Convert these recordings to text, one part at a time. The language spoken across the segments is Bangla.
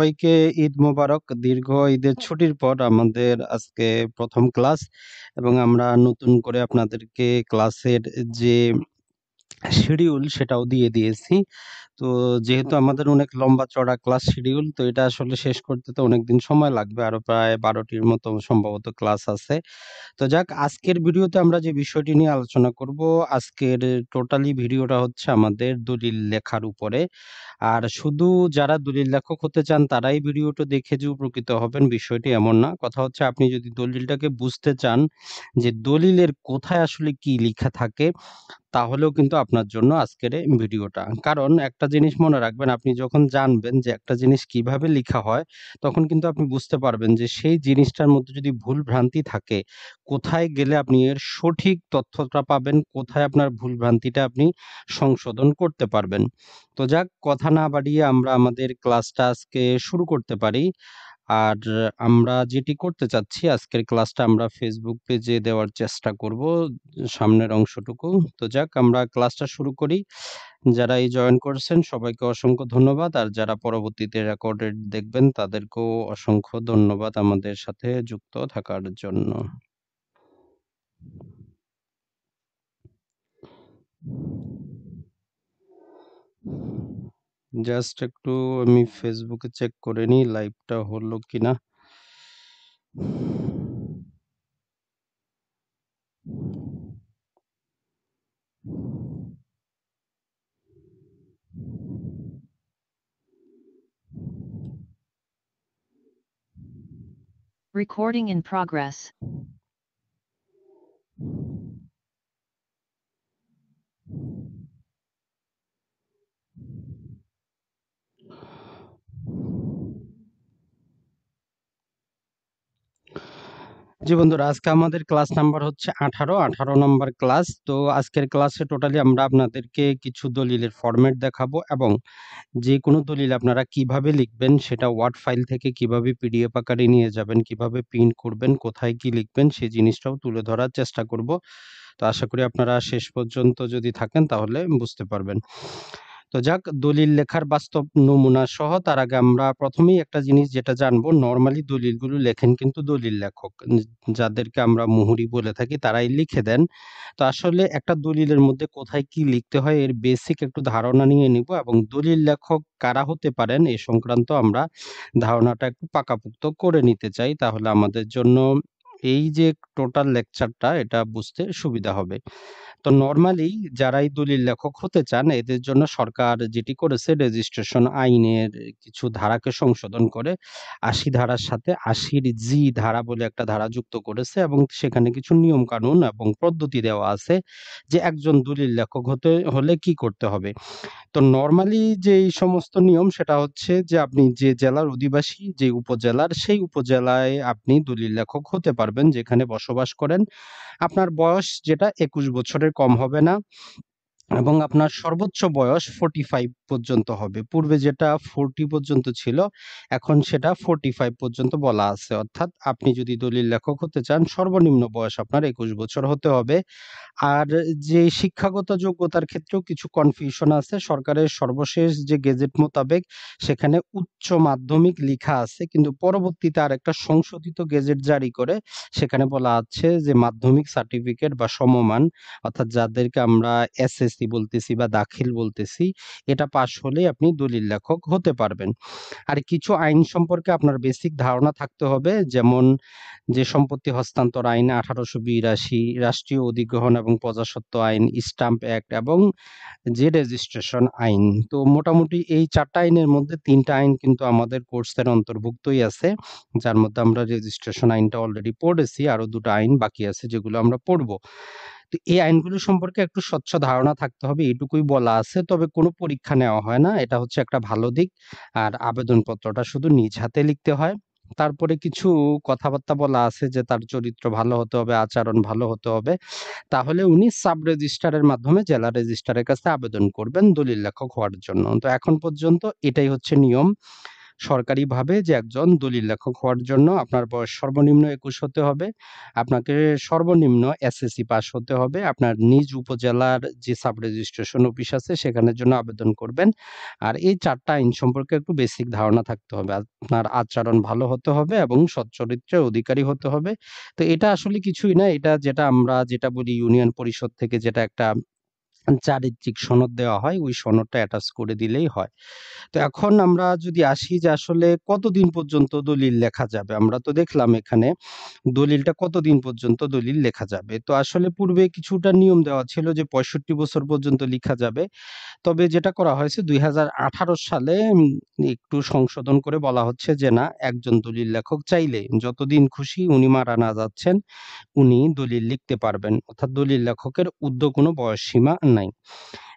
সবাইকে ঈদ মোবারক। দীর্ঘ ঈদের ছুটির পর আমাদের আজকে প্রথম ক্লাস এবং আমরা নতুন করে আপনাদেরকে ক্লাসের যে শিডিউল সেটাও দিয়ে দিয়েছি। তো যেহেতু আমাদের অনেক লম্বা চড়া ক্লাস শিডিউল, তো এটা আসলে শেষ করতে তো অনেকদিন সময় লাগবে। আরো প্রায় 12টির মতো সম্ভবত ক্লাস আছে। তো যাক, আজকের ভিডিওতে আমরা যে বিষয়টি নিয়ে আলোচনা করব, আজকের টোটালি ভিডিওটা হচ্ছে আমাদের দলিল লেখার উপরে। আর শুধু যারা দলিল লেখক হতে চান তারাই ভিডিওটা দেখে যে উপকৃত হবেন বিষয়টি এমন না। কথা হচ্ছে, আপনি যদি দলিলটাকে বুঝতে চান যে দলিলের কোথায় আসলে কি লেখা থাকে, তাহলেও কিন্তু আপনার জন্য আজকের এই ভিডিওটা। কারণ একটা জিনিস মনে রাখবেন, আপনি যখন জানবেন যে একটা জিনিস কিভাবে লেখা হয়, তখন কিন্তু আপনি বুঝতে পারবেন যে সেই জিনিসটার মধ্যে যদি ভুল ভ্রান্তি থাকে, কোথায় গেলে আপনি এর সঠিক তথ্যটা পাবেন, কোথায় আপনার ভুল ভ্রান্তিটা আপনি সংশোধন করতে পারবেন। তো যাক, কথা না বাড়িয়ে আমরা আমাদের ক্লাসটা আজকে শুরু করতে পারি। আর আমরা যেটি করতে চাচ্ছি, আজকের ক্লাসটা আমরা ফেসবুক পেজে দেওয়ার চেষ্টা করব, সামনের অংশটুকু। তো যাক, আমরা ক্লাসটা শুরু করি। যারা এই জয়েন করছেন সবাইকে অসংখ্য ধন্যবাদ, আর যারা পরবর্তীতে রেকর্ডেড দেখবেন তাদেরকেও অসংখ্য ধন্যবাদ আমাদের সাথে যুক্ত থাকার জন্য। জাস্ট একটু আমি ফেসবুকে চেক করে নিই লাইভটা হলো কিনা। Recording in progress. জি বন্ধুরা, আজকে আমাদের ক্লাস নাম্বার হচ্ছে 18 নম্বর ক্লাস। তো আজকের ক্লাসে টোটালি আমরা আপনাদেরকে কিছু দলিলের ফরম্যাট দেখাবো এবং যে কোনো দলিল আপনারা কিভাবে লিখবেন, সেটা ওয়ার্ড ফাইল থেকে কিভাবে পিডিএফ আকারে নিয়ে যাবেন, কিভাবে প্রিন্ট করবেন, কোথায় কি লিখবেন, সেই জিনিসটাও তুলে ধরার চেষ্টা করব। তো আশা করি আপনারা শেষ পর্যন্ত যদি থাকেন তাহলে বুঝতে পারবেন। তো যাক, দলিল লেখার বাস্তব নমুনা সহ তার আগে আমরা প্রথমেই একটা জিনিস যেটা জানবো, নরমালি দলিলগুলো লেখেন কিন্তু দলিল লেখক, যাদেরকে আমরা মুহুরি বলে থাকি, তারাই লিখে দেন। তো আসলে একটা দলিলের মধ্যে কোথায় কি লিখতে হয় এর বেসিক একটু ধারণা নিয়ে নিব, এবং দলিল লেখক কারা হতে পারেন এ সংক্রান্ত আমরা ধারণাটা একটু পাকাপোক্ত করে নিতে চাই। তাহলে আমাদের জন্য এই যে টোটাল লেকচারটা, এটা বুঝতে সুবিধা হবে। তো নরমালি যারা এই দলিল লেখক হতে চান, এদের জন্য সরকার যেটি করেছে, রেজিস্ট্রেশন আইনের কিছু ধারাকে সংশোধন করে 80 ধারার সাথে 80 জি ধারা বলে একটা ধারা যুক্ত করেছে, এবং সেখানে কিছু নিয়ম কানুন এবং পদ্ধতি দেওয়া আছে যে একজন দলিল লেখক হতে হলে কি করতে হবে। তো নরমালি যে এই সমস্ত নিয়ম, সেটা হচ্ছে যে আপনি যে জেলার অধিবাসী, যে উপজেলার, সেই উপজেলায় আপনি দলিল লেখক হতে পারবেন যেখানে বসবাস করেন। আপনার বয়স যেটা 21 বছরের কম হবে না, এবং আপনার সর্বোচ্চ বয়স 45 পর্যন্ত হবে। পূর্বে যেটা 40 পর্যন্ত ছিল, এখন সেটা 45 পর্যন্ত বলা আছে। অর্থাৎ আপনি যদি দলিল লেখক হতে চান, সর্বনিম্ন বয়স আপনার 21 বছর হতে হবে। আর যে শিক্ষাগত যোগ্যতার ক্ষেত্রেও কিছু কনফিউশন আছে। সরকারের সর্বশেষ যে গেজেট মোতাবেক সেখানে উচ্চ মাধ্যমিক লিখা আছে, কিন্তু পরবর্তীতে আর একটা সংশোধিত গেজেট জারি করে সেখানে বলা আছে যে মাধ্যমিক সার্টিফিকেট বা সমমান, অর্থাৎ যাদেরকে আমরা এসএসসি বলতেছি বা দাখিল বলতেছি, এটা পাশ হলেই আপনি দলিল লেখক হতে পারবেন। আর কিছু আইন সম্পর্কে আপনার বেসিক ধারণা থাকতে হবে, যেমন যে সম্পত্তি হস্তান্তর আইন 1882, রাষ্ট্রীয় অধিগ্রহণ এবং প্রজাস্বত্ব আইন, স্টাম্প অ্যাক্ট এবং যে রেজিস্ট্রেশন আইন। তো মোটামুটি এই 4টা আইনের মধ্যে 3টা আইন কিন্তু আমাদের কোর্সের অন্তর্ভুক্তই আছে, যার মধ্যে আমরা রেজিস্ট্রেশন আইনটা অলরেডি পড়েছি, আরো 2টা আইন বাকি আছে যেগুলো আমরা পড়বো। তো এই আইনগুলো সম্পর্কে একটু স্বচ্ছ ধারণা থাকতে হবে, এটুকুই বলা আছে। তবে কোনো পরীক্ষা নেওয়া হয় না, এটা হচ্ছে একটা ভালো দিক। আর আবেদনপত্রটা শুধু নিজ হাতে লিখতে হয়। তারপরে কিছু কথাবার্তা বলা আছে যে তার চরিত্র ভালো হতে হবে, আচরণ ভালো হতে হবে। তাহলে উনি সাব রেজিস্ট্রারের মাধ্যমে জেলা রেজিস্ট্রারের কাছে আবেদন করবেন দলিল লেখক হওয়ার জন্য। তো এখন পর্যন্ত এটাই হচ্ছে নিয়ম। সরকারিভাবে যে একজন দলিল লেখক হওয়ার জন্য আপনার বয়স সর্বনিম্ন ২১ হতে হবে। আপনাকে সর্বনিম্ন এসএসসি পাস হতে হবে। আপনার নিজ উপজেলার যে সাব রেজিস্ট্রেশন অফিস আছে সেখানের জন্য আবেদন করবেন। আর এই ৪ টা আইন সম্পর্কে একটু বেসিক ধারণা থাকতে হবে। আপনার আচরণ ভালো হতে হবে এবং সৎ চরিত্রের অধিকারী হতে হবে। তো এটা আসলে কিছুই না। এটা যেটা বলি ইউনিয়ন পরিষদ থেকে যেটা একটা চারিত্রিক সনদ দেওয়া হয়, ওই সনদটা অ্যাটাচ করে দিলেই হয়। তো এখন আমরা যদি আসি যে আসলে কতদিন পর্যন্ত দলিল লেখা যাবে? আমরা তো দেখলাম এখানে দলিলটা কতদিন পর্যন্ত দলিল লেখা যাবে। তো আসলে পূর্বে কিছুটা নিয়ম দেওয়া ছিল যে ৬৫ বছর পর্যন্ত লিখা যাবে। তবে যেটা করা হয়েছে ২০১৮ সালে একটু সংশোধন করে বলা হচ্ছে যে না, একজন দলিল লেখক চাইলে যতদিন খুশি উনি মারা না যাচ্ছেন, উনি দলিল লিখতে পারবেন। অর্থাৎ দলিল লেখকের কোনো বয়স সীমা নাই।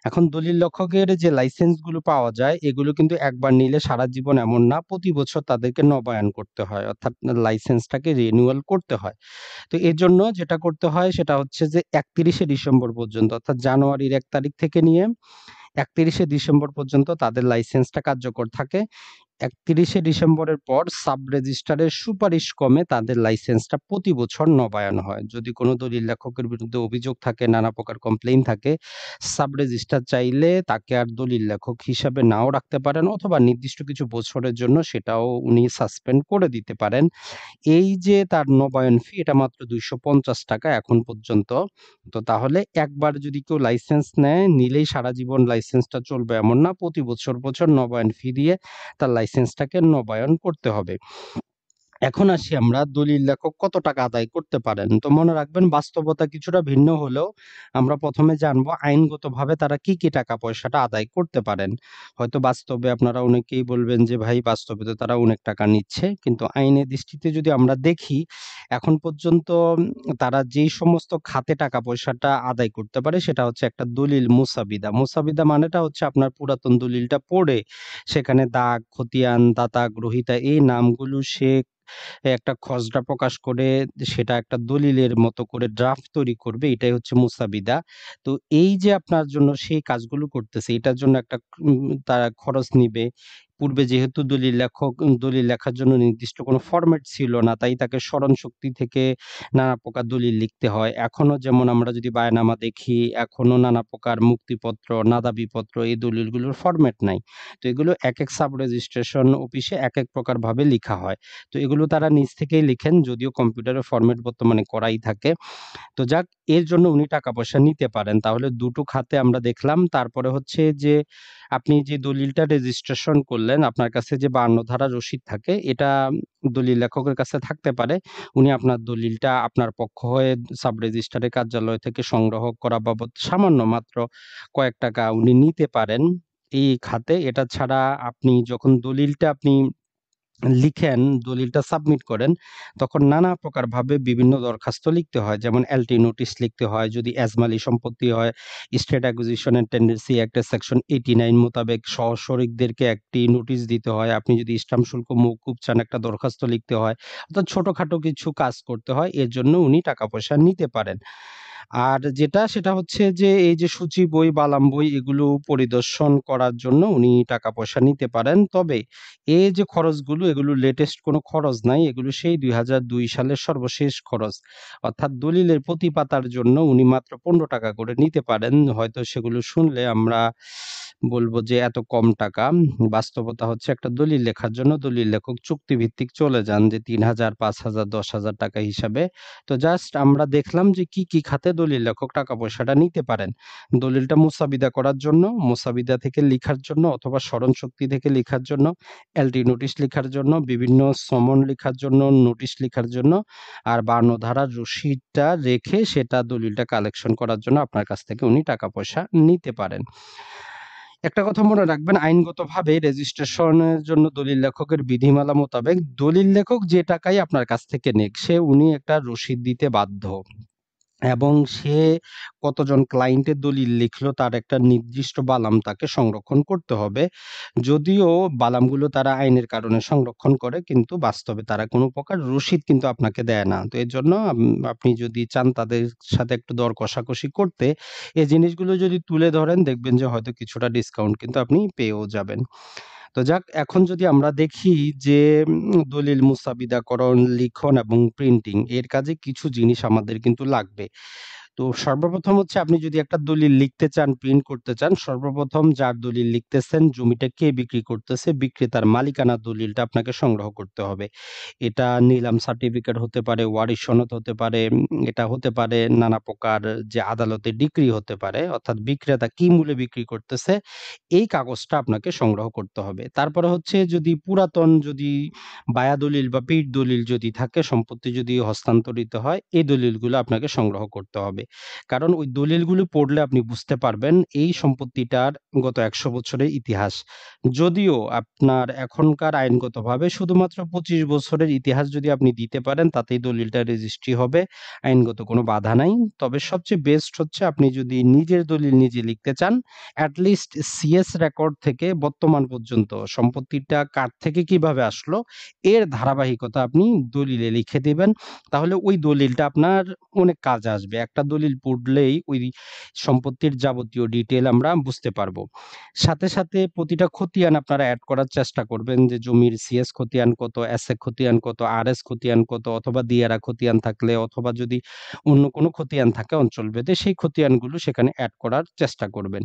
এখন দলিল লেখকের যে লাইসেন্স গুলো পাওয়া যায় এগুলো কিন্তু একবার নিলে সারা জীবন এমন না, প্রতি বছর তাদেরকে নবায়ন করতে হয়, অর্থাৎ লাইসেন্সটাকে রিনিউয়াল করতে হয়। তো এর জন্য যেটা করতে হয় সেটা হচ্ছে যে ৩১শে ডিসেম্বর পর্যন্ত, অর্থাৎ জানুয়ারির ১ তারিখ থেকে নিয়ে ৩১শে ডিসেম্বর পর্যন্ত তাদের লাইসেন্সটা কার্যকর থাকে। ৩১শে ডিসেম্বরের পর সাব রেজিস্ট্রারের সুপারিশ ক্রমে তাদের লাইসেন্সটা প্রতি বছর নবায়ন হয়। যদি কোনো দলিল লেখকের বিরুদ্ধে অভিযোগ থাকে, নানা প্রকার কমপ্লেইন থাকে, সাব রেজিস্ট্রার চাইলে তাকে আর দলিল লেখক হিসাবে নাও রাখতে পারেন অথবা নির্দিষ্ট কিছু বছরের জন্য সেটাও উনি সাসপেন্ড করে দিতে পারেন। এই যে তার নবায়ন ফি, এটা মাত্র ৳২৫০ এখন পর্যন্ত। তো তাহলে একবার যদি কেউ লাইসেন্স নেয়, নিলেই সারা জীবন লাইসেন্সটা চলবে এমন না। প্রতি বছর নবায়ন ফি দিয়ে তার লাইসেন্সটাকে নবায়ন করতে হবে। এখন আসি আমরা দলিল লেখক কত টাকা আদায় করতে পারেন। তো মনে রাখবেন বাস্তবতা কিছুটা ভিন্ন হলেও আমরা ১ম এ জানবো আইনগতভাবে তারা কি টাকা পয়সাটা আদায় করতে পারেন। হয়তো বাস্তবে আপনারা অনেকেই বলবেন যে ভাই বাস্তবে তো তারা অনেক টাকা নিচ্ছে। কিন্তু আইনের দৃষ্টিতে যদি আমরা দেখি এখন পর্যন্ত তারা যেই সমস্ত খাতে টাকা পয়সাটা আদায় করতে পারে সেটা হচ্ছে একটা দলিল মুসাবিদা। মুসাবিদা মানেটা হচ্ছে আপনার পুরাতন দলিলটা পড়ে সেখানে দাগ, খতিয়ান, দাতা, গ্রহীতা এই নামগুলো সে একটা খসড়া প্রকাশ করে সেটা একটা দলিলের মতো করে ড্রাফট তৈরি করবে, এটাই হচ্ছে মুসাবিদা। তো এই যে আপনার জন্য সেই কাজগুলো করতেছে, এটার জন্য একটা তারা খরচ নিবে। পূর্বে যেহেতু দলিল লেখার জন্য নির্দিষ্ট কোনো ফরম্যাট ছিল না, তাই তাকে স্মরণ শক্তি থেকে নানা প্রকার দলিল লিখতে হয়। এখনো যেমন আমরা যদি বায়ানামা দেখি, এখনো নানা প্রকার মুক্তিপত্র, নাদাবিপত্র এই দলিলগুলোর ফরম্যাট নাই। তো এগুলো একেক সাব রেজিস্ট্রেশন অফিসে একেক প্রকার ভাবে লিখা হয়। তো এগুলো তারা নিজ থেকেই লিখেন, যদিও কম্পিউটারের ফরম্যাট বর্তমানে করাই থাকে। তো যাক, এর জন্য উনি টাকা পয়সা নিতে পারেন। তাহলে দুটো খাতে আমরা দেখলাম। তারপরে হচ্ছে যে আপনি যে দলিলটা রেজিস্ট্রেশন করলেন, আপনার কাছে যে ৫২ ধারা রসিদ থাকে, এটা দলিল লেখকের কাছে থাকতে পারে। উনি আপনার দলিলটা আপনার পক্ষ হয়ে সাব রেজিস্ট্রারের কার্যালয় থেকে সংগ্রহ করা বাবদ সামান্য মাত্র কয়েক টাকা উনি নিতে পারেন এই খাতে। এটা ছাড়া আপনি যখন আপনি লিখেন, দলিলটা সাবমিট করেন, তখন নানা প্রকারভাবে বিভিন্ন দরখাস্ত লিখতে হয়। যেমন এলটি নোটিশ লিখতে হয়, যদি এজমালি সম্পত্তি হয়, স্টেট অ্যাকুইজিশন এন্ড টেন্ডেন্সি অ্যাক্টের সেকশন 89 মোতাবেক সহ-শরিকদেরকে একটি নোটিশ দিতে হয়। আপনি যদি স্ট্যাম্প শুল্ক মওকুফ চান, একটা দরখাস্ত লিখতে হয়। অর্থাৎ ছোটখাটো কিছু কাজ করতে হয়। এর জন্য উনি টাকা পয়সা নিতে পারেন। আর সেটা হচ্ছে যে এই যে সূচি বই, বালাম বই এগুলো পরিদর্শন করার জন্য উনি টাকা পয়সা নিতে পারেন। তবে এই যে খরচগুলো এগুলো লেটেস্ট কোনো খরচ নাই। এগুলো সেই ২০০২ সালের সর্বশেষ খরচ। অর্থাৎ দলিলের প্রতি পাতার জন্য উনি মাত্র ৳১৫ করে নিতে পারেন। হয়তো সেগুলো শুনলে আমরা বলব যে এত কম টাকা। বাস্তবতা হচ্ছে একটা দলিল লেখার জন্য দলিল লেখক চুক্তিভিত্তিক চলে যান যে ৳৩,০০০, ৳৫,০০০, ৳১০,০০০ হিসাবে। তো জাস্ট আমরা দেখলাম যে কি খাতে দলিল লেখক টাকা পয়সাটা নিতে পারেন। দলিলটা মুসাবিদা করার জন্য, মুসাবিদা থেকে লিখার জন্য অথবা স্মরণ শক্তি থেকে লিখার জন্য, এলটি নোটিশ লিখার জন্য, বিভিন্ন সমন লিখার জন্য, নোটিশ লিখার জন্য, আর ৫২ ধারার রসিদটা রেখে সেটা দলিলটা কালেকশন করার জন্য আপনার কাছ থেকে উনি টাকা পয়সা নিতে পারেন। একটা কথা মনে রাখবেন, আইনগতভাবে রেজিস্ট্রেশনের জন্য দলিল লেখকের বিধিমালা মোতাবেক দলিল লেখক যে টাকাই আপনার কাছ থেকে নেক, উনি একটা রসিদ দিতে বাধ্য। এবং সে কতজন ক্লায়েন্টের দলিল লিখলো তার একটা নির্দিষ্ট বালাম তাকে সংরক্ষণ করতে হবে। যদিও বালামগুলো তারা আইনের কারণে সংরক্ষণ করে, কিন্তু বাস্তবে তারা কোনো প্রকার রসিদ কিন্তু আপনাকে দেয় না। তো এর জন্য আপনি যদি চান তাদের সাথে একটু দর কষাকষি করতে, এই জিনিসগুলো যদি তুলে ধরেন দেখবেন যে হয়তো কিছুটা ডিসকাউন্ট কিন্তু আপনি পেয়েও যাবেন। তো যাক, এখন যদি আমরা দেখি যে দলিল মুস্তাবিদাকরণ, লিখন এবং প্রিন্টিং এর কাজে কিছু জিনিস আমাদের কিন্তু লাগবে। তো সর্বপ্রথম হচ্ছে আপনি যদি একটা দলিল লিখতে চান, প্রিন্ট করতে চান, সর্বপ্রথম যার দলিল লিখতেছেন, জমিটা কে বিক্রি করতেছে, বিক্রেতার মালিকানার দলিলটা আপনাকে সংগ্রহ করতে হবে। এটা নিলাম সার্টিফিকেট হতে পারে, ওয়ারিশ সনদ হতে পারে, এটা হতে পারে নানা প্রকার যে আদালতে ডিক্রি হতে পারে, অর্থাৎ বিক্রেতা কি মূল্যে বিক্রি করতেছে, এই কাগজটা আপনাকে সংগ্রহ করতে হবে। তারপরে হচ্ছে যদি পুরাতন বায়া দলিল বা পীর দলিল যদি থাকে, সম্পত্তি যদি হস্তান্তরিত হয়, এই দলিলগুলো আপনাকে সংগ্রহ করতে হবে। কারণ ওই দলিলগুলো পড়লে আপনি বুঝতে পারবেন এই সম্পত্তিটার গত ১০০ বছরের ইতিহাস। যদিও আপনার এখনকার আইনগতভাবে শুধুমাত্র ২৫ বছরের ইতিহাস যদি আপনি দিতে পারেন, তাতেই দলিলটা রেজিস্ট্রি হবে। আইনগত কোনো বাধা নাই। তবে সবচেয়ে বেস্ট হচ্ছে আপনি যদি নিজের দলিল নিজে লিখতে চান, এট লিস্ট সিএস রেকর্ড থেকে বর্তমান পর্যন্ত সম্পত্তিটা কার থেকে কিভাবে আসলো, এর ধারাবাহিকতা আপনি দলিলে লিখে দিবেন। তাহলে ওই দলিলটা আপনার অনেক কাজে আসবে। একটা দলিল পড়লেই ওই সম্পত্তির যাবতীয় ডিটেইল আমরা বুঝতে পারবো। সাথে, সাথে প্রতিটা খতিয়ান আপনারা এড করার চেষ্টা করবেন যে জমির সিএস খতিয়ান কত, এসএ খতিয়ান কত, আরএস খতিয়ান কত, অথবা দিয়ারা খতিয়ান থাকলে, অথবা যদি অন্য কোনো খতিয়ান থাকে অঞ্চলভেদে, সেই খতিয়ানগুলো সেখানে এড করার চেষ্টা করবেন।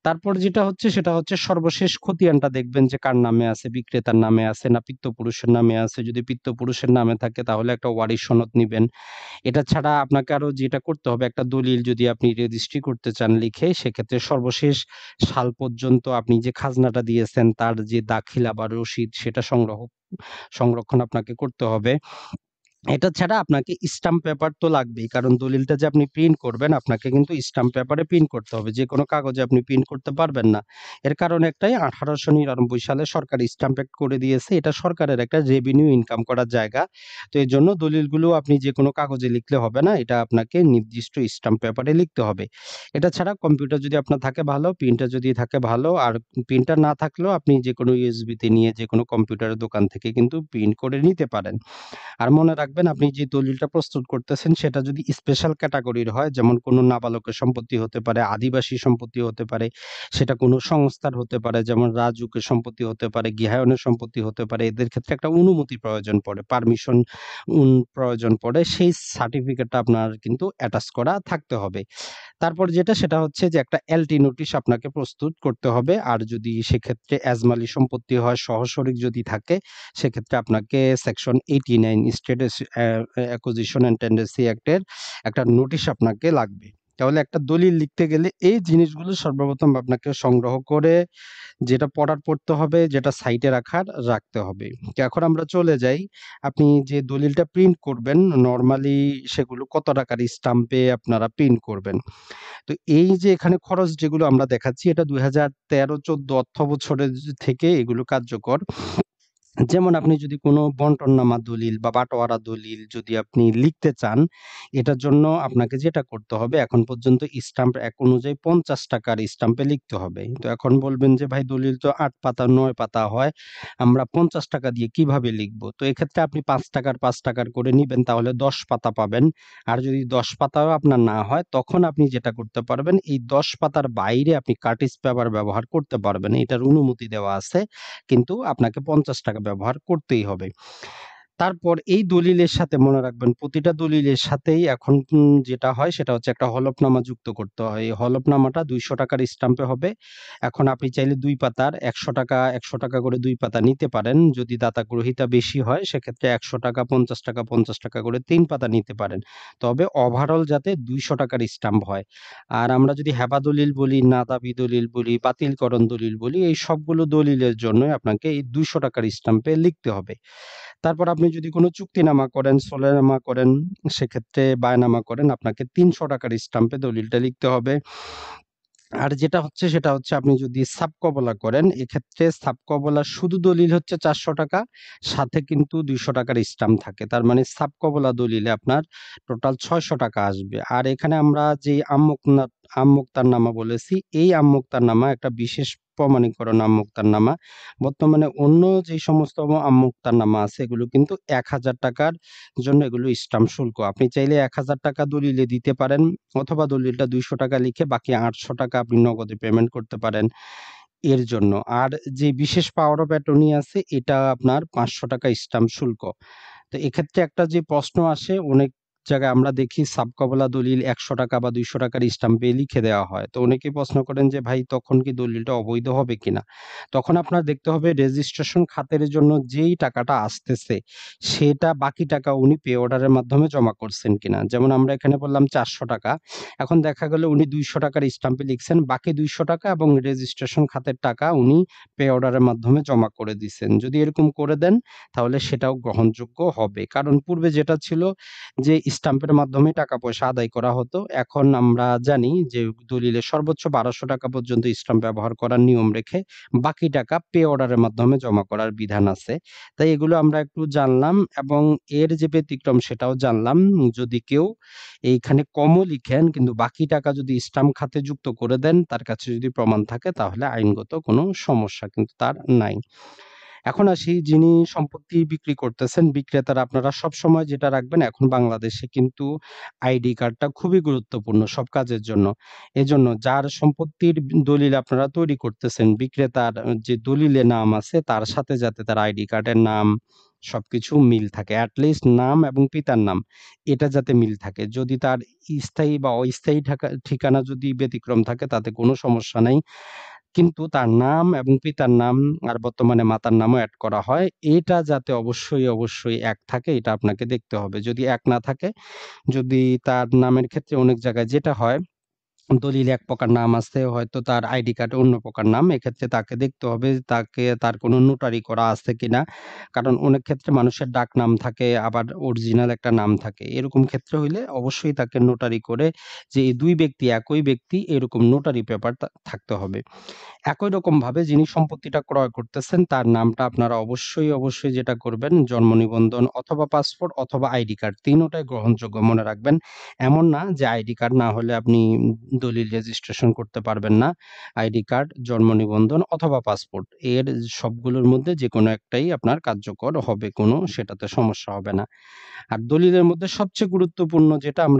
তারপর যেটা হচ্ছে সেটা হচ্ছে সর্বশেষ খতিয়ানটা দেখবেন যে কার নামে আছে, বিক্রেতার নামে আছে না পিতৃপুরুষের নামে আছে। যদি পিতৃপুরুষের নামে থাকে তাহলে একটা ওয়ারিশ সনদ নিবেন। এটা ছাড়া আপনাকে আরো যেটা করতে হবে, একটা দলিল যদি আপনি রেজিস্ট্রি করতে চান লিখে, সেক্ষেত্রে সর্বশেষ সাল পর্যন্ত আপনি যে খাজনাটা দিয়েছেন তার যে দাখিলা বা রসিদ, সেটা সংরক্ষণ আপনাকে করতে হবে। এটা ছাড়া আপনাকে স্টাম্প পেপার তো লাগবেই। কারণ দলিলটা যে আপনি প্রিন্ট করবেন, আপনাকে কিন্তু স্টাম্প পেপারে প্রিন্ট করতে হবে। যেকোনো কাগজে আপনি প্রিন্ট করতে পারবেন না। এর কারণ একটাই, ১৮৯৯ সালে সরকার স্টাম্প অ্যাক্ট করে দিয়েছে। এটা সরকারের একটা রেভিনিউ ইনকাম করার জায়গা। তো এজন্য দলিলগুলো আপনি যেকোনো কাগজে লিখলে হবে না। এটা আপনাকে নির্দিষ্ট স্টাম্প পেপারে লিখতে হবে। এটা ছাড়া কম্পিউটার যদি আপনার থাকে ভালো, প্রিন্টার যদি থাকে ভালো। আর প্রিন্টার না থাকলেও আপনি যেকোনো ইউএসবি তে নিয়ে যেকোনো কম্পিউটারের দোকান থেকে কিন্তু প্রিন্ট করে নিতে পারেন। আর মনে রাখবেন, আপনি যে দলিলটা প্রস্তুত করতেছেন সেটা যদি স্পেশাল ক্যাটাগরির হয়, যেমন কোনো নাবালকের সম্পত্তি হতে পারে, আদিবাসী সম্পত্তি হতে পারে, সেটা কোনো সংস্থার হতে পারে, যেমন রাজুকের সম্পত্তি হতে পারে, গৃহায়নের সম্পত্তি হতে পারে, এদের ক্ষেত্রে একটা অনুমতি প্রয়োজন পড়ে, পারমিশন প্রয়োজন পড়ে। সেই সার্টিফিকেটটা আপনার কিন্তু অ্যাটাচ করা থাকতে হবে। তারপর যেটা সেটা হচ্ছে যে একটা এলটি নোটিশ আপনাকে প্রস্তুত করতে হবে। আর যদি সেক্ষেত্রে এজমালি সম্পত্তি হয়, সহশরিক যদি থাকে, সেক্ষেত্রে আপনাকে section 89 state acquisition and tendency অ্যাক্টের একটা নোটিশ আপনাকে লাগবে। তাহলে একটা দলিল লিখতে গেলে এই জিনিসগুলো সর্বপ্রথম আপনাকে সংগ্রহ করে, যেটা পড়ার পড়তে হবে, যেটা সাইটে রাখতে হবে। তো এখন আমরা চলে যাই, আপনি যে দলিলটা প্রিন্ট করবেন নরমালি সেগুলো কত টাকার স্টাম্পে আপনারা প্রিন্ট করবেন। তো এই যে এখানে খরচ যেগুলো আমরা দেখাচ্ছি, এটা ২০১৩-১৪ অর্থ বছরের থেকে এগুলো কার্যকর। যেমন আপনি যদি কোনো বন্টননামা দলিল বা বাটোয়ারা দলিল যদি আপনি লিখতে চান, এটার জন্য আপনাকে যেটা করতে হবে, এখন পর্যন্ত স্টাম্প অ্যাক্ট অনুযায়ী ৳৫০ স্টাম্পে লিখতে হবে। তো এখন বলবেন যে ভাই দলিল তো ৮ পাতা ৯ পাতা হয়, আমরা ৳৫০ দিয়ে কিভাবে লিখব? তো এক্ষেত্রে আপনি ৳৫ করে নিবেন, তাহলে ১০ পাতা পাবেন। আর যদি ১০ পাতাও আপনার না হয়, তখন আপনি যেটা করতে পারবেন, এই ১০ পাতার বাইরে আপনি কার্টিজ পেপার ব্যবহার করতে পারবেন। এটার অনুমতি দেওয়া আছে। কিন্তু আপনাকে ৳৫০ ব্যবহার করতেই হবে। তারপর এই দলিলের সাথে মনে রাখবেন, প্রতিটা দলিলের সাথেই এখন যেটা হয় সেটা হচ্ছে একটা হলফনামা যুক্ত করতে হয়। এই হলফনামাটা ৳২০০ স্টাম্পে হবে। এখন আপনি চাইলে ২ পাতার ৳১০০ করে ২ পাতা নিতে পারেন। যদি দাতা গ্রহীতা বেশি হয় সেক্ষেত্রে ৳১০০, ৳৫০ করে ৩ পাতা নিতে পারেন। তবে ওভারঅল যাতে ৳২০০ স্টাম্প হয়। আর আমরা যদি হেবা দলিল বলি, নাদাবি দলিল বলি, বাতিলকরণ দলিল বলি, এই সবগুলো দলিলের জন্যই আপনাকে এই ৳২০০ স্টাম্পে লিখতে হবে। তারপর আপনি যদি কোনো চুক্তিনামা করেন, সলেনামা করেন, সেক্ষেত্রে বায়নামা করেন, আপনাকে ৳৩০০ স্টাম্পে দলিলটা লিখতে হবে। আর যেটা হচ্ছে সেটা হচ্ছে আপনি যদি সাবকবলা করেন, এক্ষেত্রে সাবকবলার শুধু দলিল হচ্ছে ৳৪০০, সাথে কিন্তু ৳২০০ স্টাম্প থাকে। তার মানে সাবকবলা দলিলে আপনার টোটাল ৳৬০০ আসবে। আর এখানে আমরা যে আম-মোক্তারনামা বলেছি, এই আম-মোক্তারনামা একটা বিশেষ প্রমাণীকরণ আম-মোক্তারনামা। বর্তমানে অন্য যেই সমস্ত আম-মোক্তারনামা আছে এগুলো কিন্তু ৳১,০০০ জন্য এগুলো স্টাম্প শুল্ক। আপনি চাইলে ৳১,০০০ দলিলে দিতে পারেন, অথবা দলিলটা ৳২০০ লিখে বাকি ৳৮০০ আপনি নগদে পেমেন্ট করতে পারেন। এর জন্য। আর যে বিশেষ পাওয়ার অফ অ্যাটর্নি আছে এটা আপনার ৫০০ টাকা স্ট্যাম্প শুল্ক। তো এক্ষেত্রে একটা যে প্রশ্ন আসে, অনেক জায়গায় আমরা দেখি সাবকবলা দলিল ১০০ টাকা বা ২০০ টাকার স্ট্যাম্পে লিখে দেওয়া হয়। তো অনেকেই প্রশ্ন করেন যে ভাই তখন কি দলিলটা অবৈধ হবে কিনা? তখন আপনার দেখতে হবে রেজিস্ট্রেশন খাতের জন্য যেই টাকাটা আসতেছে সেটা বাকি টাকা উনি পে অর্ডারের মাধ্যমে জমা করছেন কিনা। যেমন আমরা এখানে বললাম ৪০০ টাকা। এখন দেখা গেল উনি ২০০ টাকার স্ট্যাম্পে লিখছেন, বাকি ২০০ টাকা এবং রেজিস্ট্রেশন খাতের টাকা উনি পে অর্ডারের মাধ্যমে জমা করে দিছেন। যদি এরকম করে দেন তাহলে সেটাও গ্রহণযোগ্য হবে। কারণ পূর্বে যেটা ছিল যে স্ট্যাম্পের মাধ্যমে টাকা পয়সা আদায় করা হতো। এখন আমরা জানি যে দলিলে সর্বোচ্চ ১২০০ টাকা পর্যন্ত স্ট্যাম্প ব্যবহার করার নিয়ম রেখে বাকি টাকা পে অর্ডারের মাধ্যমে জমা করার বিধান আছে। তাই এগুলো আমরা একটু জানলাম এবং এর যে ব্যতিক্রম সেটাও জানলাম। যদি কেউ এইখানে কমও লিখেন কিন্তু বাকি টাকা যদি স্ট্যাম্প খাতে যুক্ত করে দেন, তার কাছে যদি প্রমাণ থাকে তাহলে আইনগত কোনো সমস্যা কিন্তু তার নাই। এখন আসি, যিনি সম্পত্তি বিক্রি করতেছেন, বিক্রেতারা আপনারা সবসময় যেটা রাখবেন, এখন বাংলাদেশে কিন্তু আইডি কার্ডটা খুবই গুরুত্বপূর্ণ সব কাজের জন্য। এজন্য যার সম্পত্তির দলিল আপনারা তৈরি করতেছেন, বিক্রেতার যে দলিলে নাম আছে তার সাথে যাতে তার আইডি কার্ডের নাম সবকিছু মিল থাকে। এট লিস্ট নাম এবং পিতার নাম এটা যাতে মিল থাকে। যদি তার স্থায়ী বা অস্থায়ী ঠিকানা যদি ব্যতিক্রম থাকে তাতে কোনো সমস্যা নাই। কিন্তু তার নাম এবং পিতার নাম আর বর্তমানে মাতার নামও এড করা হয়। এটা যাতে অবশ্যই এক থাকে এটা আপনাকে দেখতে হবে। যদি এক না থাকে, যদি তার নামের ক্ষেত্রে অনেক জায়গায় যেটা হয়, দলিলে এক প্রকার নাম আছে, হয়তো তার আইডি কার্ডে অন্য প্রকার নাম। এক্ষেত্রে তাকে দেখতে হবে তার কোনো নোটারি করা আছে কিনা। কারণ অনেক ক্ষেত্রে মানুষের ডাকনাম থাকে, আবার অরিজিনাল একটা নাম থাকে। এরকম ক্ষেত্রে হইলে অবশ্যই তাকে নোটারি করে, যে এই ২ ব্যক্তি একই ব্যক্তি এরকম নোটারি পেপার থাকতে হবে। একই রকমভাবে যিনি সম্পত্তিটা ক্রয় করতেছেন তার নামটা আপনারা অবশ্যই যেটা করবেন, জন্ম নিবন্ধন অথবা পাসপোর্ট অথবা আইডি কার্ড, ৩ টাই গ্রহণযোগ্য মনে রাখবেন। এমন না যে আইডি কার্ড না হলে আপনি দলিল রেজিস্ট্রেশন করতে পারবেন না। আইডি কার্ড, জন্ম নিবন্ধন অথবা পাসপোর্ট এর সবগুলোর মধ্যে যেকোনো একটাই আপনার কার্যকর হবে, সেটাতে সমস্যা হবে না। আর দলিলের মধ্যে সবচেয়ে গুরুত্বপূর্ণ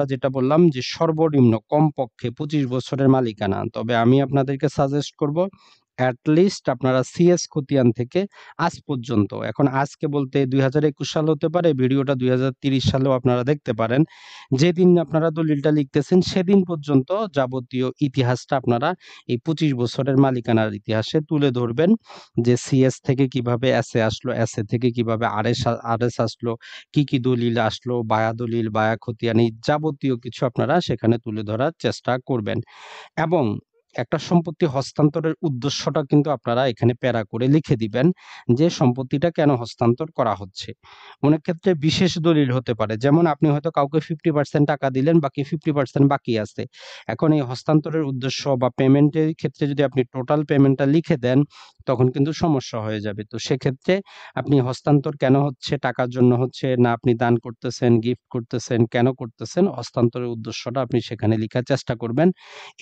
যেটা বললাম যে সর্বনিম্ন কমপক্ষে ২৫ বছরের মালিকানা। তবে আমি আপনাদেরকে সাজেস্ট করব এট লিস্ট আপনারা সিএস খতিয়ান থেকে আজ পর্যন্ত, এখন আজকে বলতে ২০২১ সাল হতে পারে, ভিডিওটা ২০৩০ সালেও আপনারা দেখতে পারেন। যেদিন আপনারা দলিলটা লিখতেছেন সেদিন পর্যন্ত যাবতীয় ইতিহাসটা আপনারা এই ২৫ বছরের মালিকানার ইতিহাসে তুলে ধরবেন। যে সিএস থেকে কিভাবে এসএ আসলো, এসএ থেকে কিভাবে আরএস আসলো, কি দলিল আসলো, বায়া দলিল, বায়া খতিয়ান, এই যাবতীয় কিছু আপনারা সেখানে তুলে ধরার চেষ্টা করবেন। এবং একটা সম্পত্তি হস্তান্তরের উদ্দেশ্যটা কিন্তু আপনারা এখানে প্যারা করে লিখে দিবেন যে সম্পত্তিটা কেন হস্তান্তর করা হচ্ছে। অনেক ক্ষেত্রে বিশেষ দলিল হতে পারে, যেমন আপনি হয়তো কাউকে 50% টাকা দিলেন, বাকি 50% বাকি আছে। এখন এই হস্তান্তরের উদ্দেশ্য বা পেমেন্টের ক্ষেত্রে যদি আপনি টোটাল পেমেন্টটা লিখে দেন তখন কিন্তু সমস্যা হয়ে যাবে। তো সেক্ষেত্রে আপনি হস্তান্তর কেন হচ্ছে, টাকার জন্য হচ্ছে না আপনি দান করতেছেন, গিফট করতেছেন, কেন করতেছেন, হস্তান্তরের উদ্দেশ্যটা আপনি সেখানে লিখার চেষ্টা করবেন।